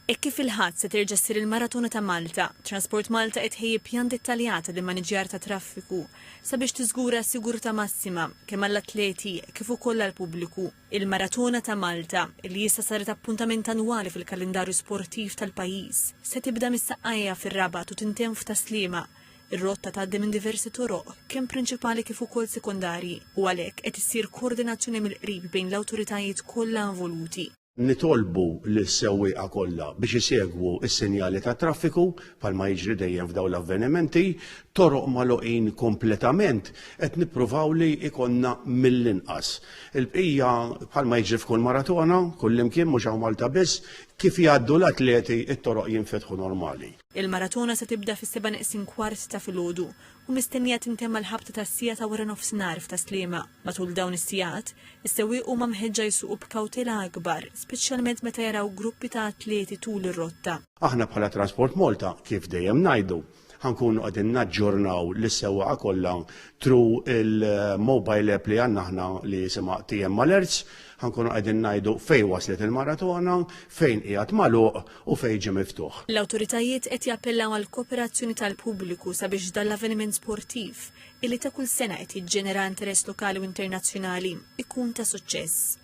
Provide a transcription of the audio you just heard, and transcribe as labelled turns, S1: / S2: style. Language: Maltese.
S1: Kif il-ħadd se terġa' ssir il-Maratona ta' Malta, Transport Malta qed ħejji pjan dettaljat lill-maniġjar ta' traffiku sabiex tiżgura s-sigurtà massima kemm għall-atleti kif ukoll għall-pubbliku. Il-Maratona ta' Malta, li issa saret appuntament annwali fil-kalendarju sportiv tal-pajjiż, se tibda mis-Saqqajja fir-Rabat u tintemm f'Taslima. Ir-rotta tgħaddi minn diversi toroq, kemm prinċipali kif ukoll sekondarji, u għalhekk qed issir koordinazzjoni mill-qrib bejn l-awtoritajiet kollha involuti.
S2: Nitolbu lis-sewwieqa kollha biex isegwu s-sinjali ta' traffiku bħalma jiġri dejjem f'dawn l-avvenimenti, toroq magħluqin kompletament qed nippruvaw li ikonna mill-inqas. Il-bqija bħalma jiġri f'kull maratona, kullimkien mhux hawn Malta biss, kif jgħaddu l-atleti it-toroq jinfetħu normali.
S1: Il-maratona se tibda fis-7:15 ta' filgħodu u mistennija tintemm l-ħabta tas-sija ta' wara nofsinhar f'Taslima. Matul dawn is-sigħat, is-sewwieq huma mħeġġa jsuqu b'kawtela akbar, speċjalment meta jaraw gruppi ta' atleti tul ir-rotta.
S2: Aħna bħala Transport Malta kif dejjem ngħidu ħankunu qegħdin naġġornaw lis-sewwieqa kollha through il-mobile app li għandna aħna li jisimha TM Alerts, ħankunu qegħdin ngħidu fejn waslet il-maratona, fejn qiegħed magħluq u fejn ġie miftuħ.
S1: L-awtoritajiet qed jappellaw għal kooperazzjoni tal-pubbliku sabiex dan l-avveniment sportiv illi ta' kull sena qed jiġġenera interess lokali u internazzjonali ikun ta' suċċess.